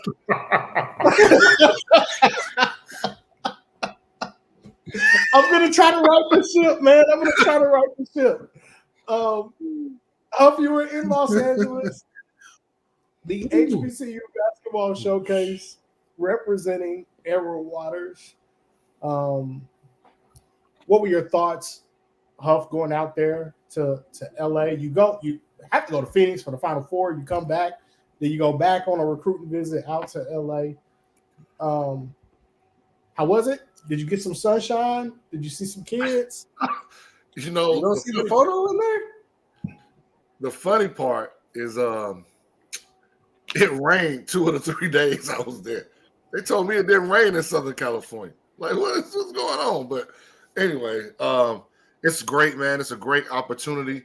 I'm gonna try to right the ship, man. I'm gonna try to right the ship. Huff, you were in Los Angeles, the HBCU basketball showcase representing Edward Waters. What were your thoughts, Huff, going out there to LA? You have to go to Phoenix for the Final Four. You come back, then you go back on a recruiting visit out to LA. How was it? Did you get some sunshine? Did you see some kids? You know, You don't see the photo in there? the funny part is it rained 2 of the 3 days I was there. They told me it didn't rain in Southern California. Like, what's going on? But anyway, it's great, man. It's a great opportunity.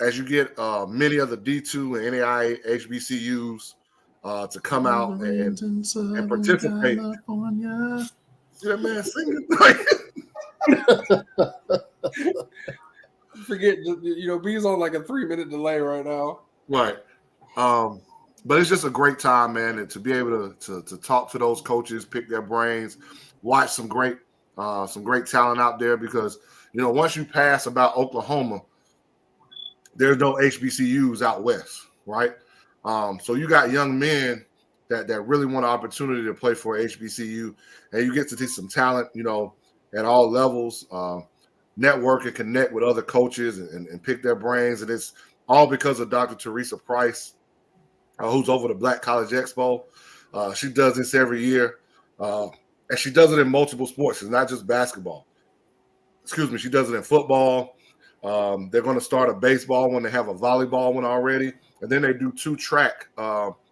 As you get many of the D2 and NAIA HBCUs to come out and participate. See that man singing? Forget, B's on like a 3-minute delay right now. Right. But it's just a great time, man, and to be able to talk to those coaches, pick their brains, watch some great talent out there, because once you pass about Oklahoma, there's no HBCUs out west, right? So you got young men that really want an opportunity to play for HBCU, and you get to see some talent, at all levels, network and connect with other coaches and pick their brains. And it's all because of Dr. Teresa Price, who's over the Black College Expo. She does this every year, and she does it in multiple sports. It's not just basketball. Excuse me. She does it in football. They're going to start a baseball one. They have a volleyball one already, and then they do 2 track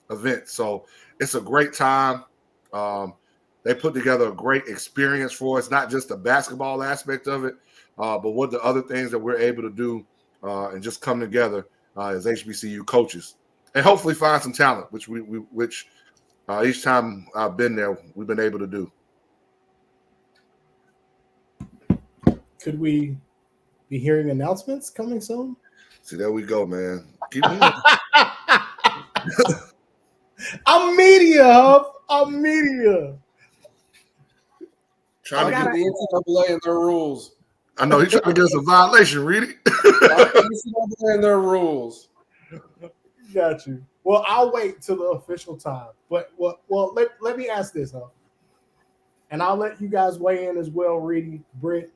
events. So it's a great time. They put together a great experience for us, not just the basketball aspect of it, but what the other things that we're able to do and just come together as HBCU coaches, and hopefully find some talent, which which each time I've been there, we've been able to do. Could we be hearing announcements coming soon? See, there we go, man. Keep moving. I'm media, Huff. I'm media. Trying to Get get the NCAA and their rules. I know he's trying to get us a violation, read it. NCAA and their rules. Got you. Well, I'll wait till the official time. But let me ask this, Huff. And I'll let you guys weigh in as well, Reedy, Britt.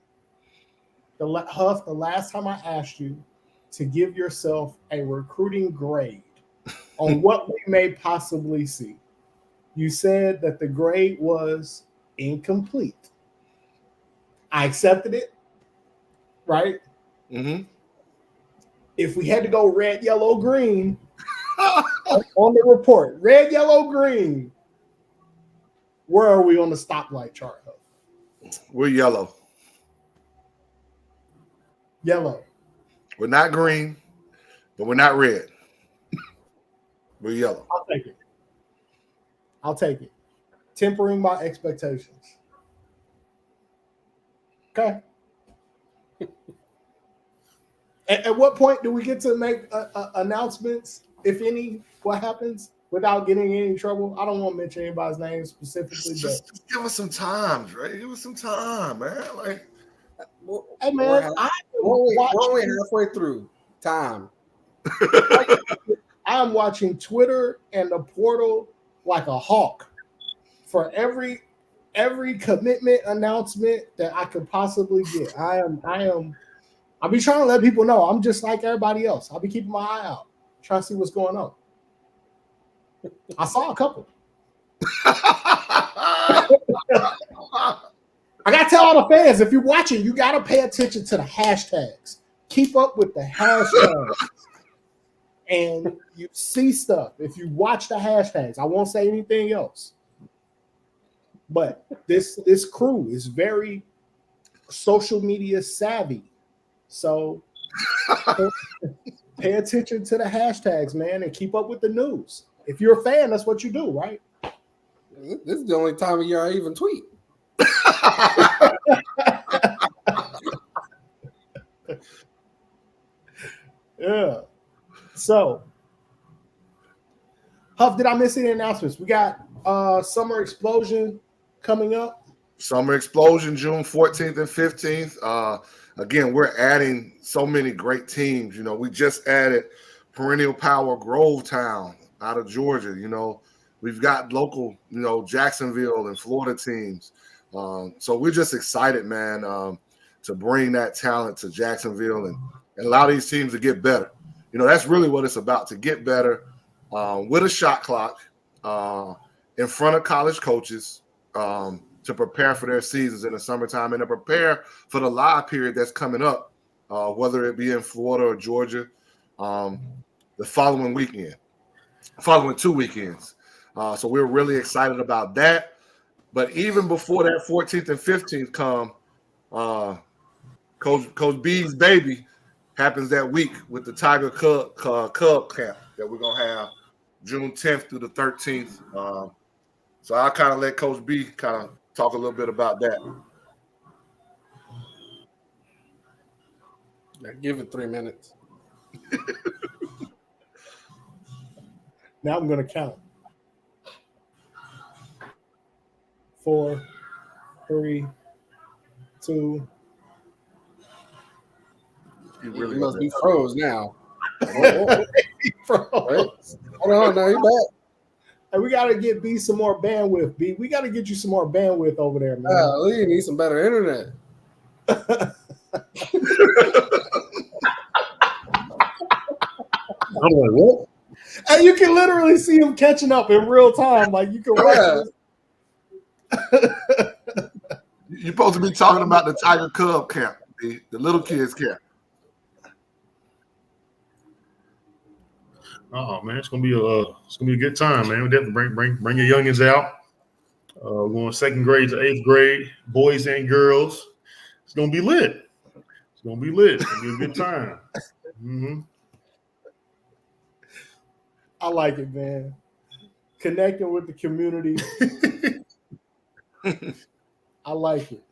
Huff, the last time I asked you to give yourself a recruiting grade on what we may possibly see, you said that the grade was incomplete. I accepted it, right? Mm-hmm. If we had to go red, yellow, green on the report, red, yellow, green, where are we on the stoplight chart, Huff? We're yellow. Yellow. We're not green, but we're not red. We're yellow. I'll take it. Tempering my expectations. Okay. At what point do we get to make announcements, if any, what happens, without getting in any trouble? I don't want to mention anybody's name specifically. Just give us some time, Dre. Give us some time, man. Like, hey, man, we're only halfway through. Time. I'm watching Twitter and the portal like a hawk. For every every commitment announcement that I could possibly get. I'll be trying to let people know I'm just like everybody else. I'll be keeping my eye out, trying to see what's going on. I saw a couple. I gotta tell all the fans, if you're watching, you gotta pay attention to the hashtags. Keep up with the hashtags. And you see stuff. If you watch the hashtags, I won't say anything else. But this crew is very social media savvy. So pay attention to the hashtags, man, and keep up with the news. If you're a fan, that's what you do, right? This is the only time of year I even tweet. Yeah. So, Huff, did I miss any announcements? We got Summer Explosion coming up. Summer Explosion, June 14th and 15th. Again, we're adding so many great teams. You know, we just added Perennial Power Grovetown out of Georgia. You know, we've got local, you know, Jacksonville and Florida teams. So we're just excited, man, to bring that talent to Jacksonville and allow these teams to get better. You know, that's really what it's about, to get better with a shot clock in front of college coaches to prepare for their seasons in the summertime and to prepare for the live period that's coming up, whether it be in Florida or Georgia, the following 2 weekends. So we're really excited about that. But even before that 14th and 15th come, Coach B's baby happens that week with the Tiger Cub camp that we're going to have June 10th through the 13th. So I'll kind of let Coach B kind of talk a little bit about that. Give it 3 minutes. Now I'm going to count. 4, 3, 2. You must be froze now. Froze. Hold on, now you back. Hey, we got to get B some more bandwidth, B. We got to get you some more bandwidth over there, man. You need some better internet. I'm like, what? And you can literally see him catching up in real time. Like, you can watch this. You're supposed to be talking about the Tiger Cub camp, the little kids camp. Oh man, it's gonna be a good time, man. We definitely bring your youngins out. We're going 2nd grade to 8th grade, boys and girls. It's gonna be lit. It's gonna be a good time. Mm-hmm. I like it, man. Connecting with the community. I like it.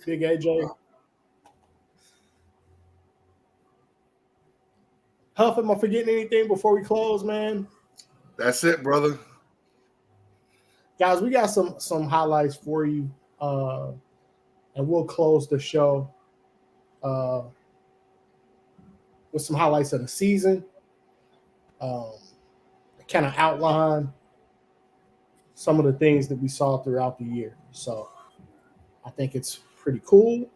Big AJ. Huff, am I forgetting anything before we close, man? That's it, brother. Guys, we got some highlights for you, and we'll close the show with some highlights of the season. Kind of outline some of the things that we saw throughout the year. So I think it's pretty cool.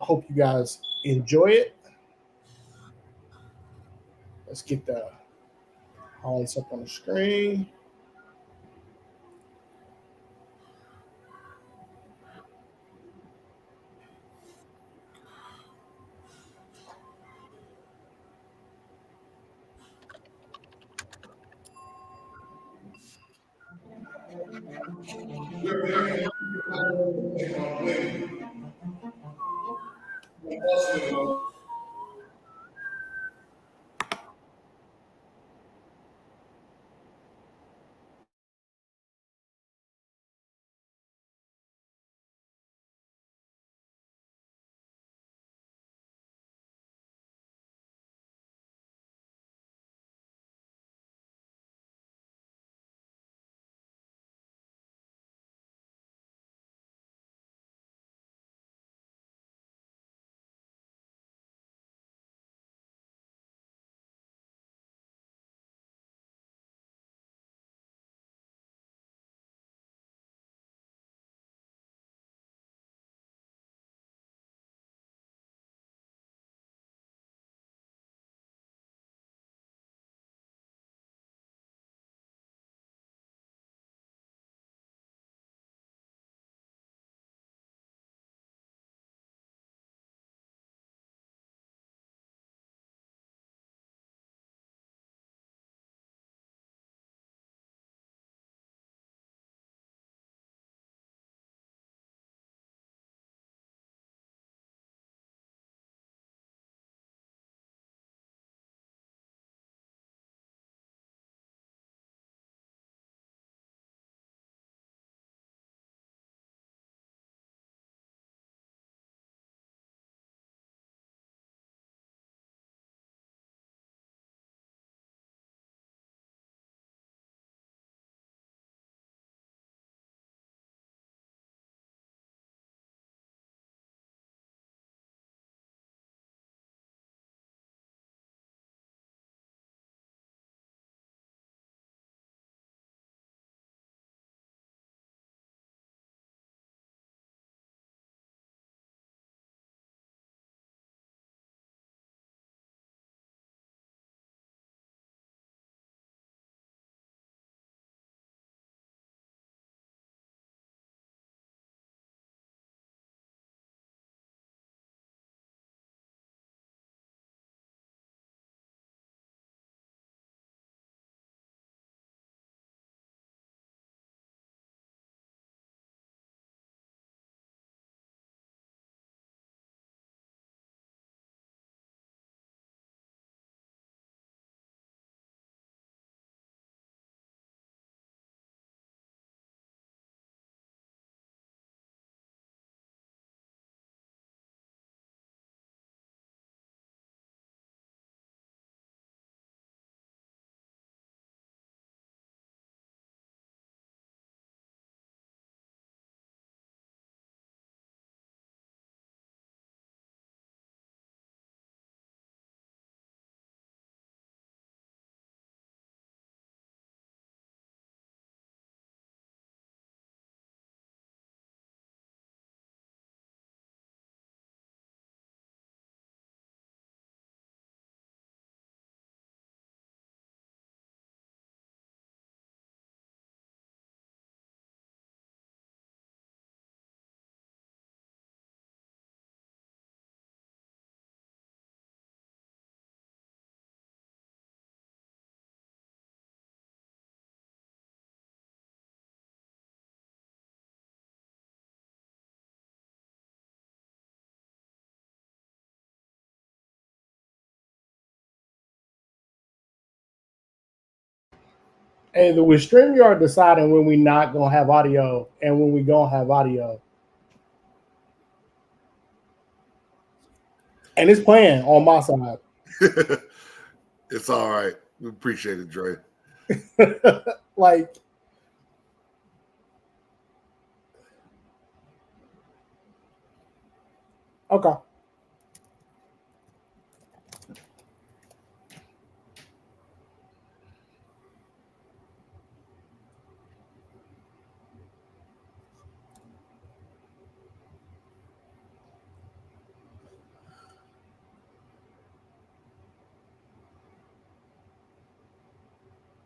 I hope you guys enjoy it. Let's get the highlights up on the screen. And with StreamYard deciding when we not gonna have audio and when we gonna have audio. And it's playing on my side. It's all right. We appreciate it, Dre. Like, okay.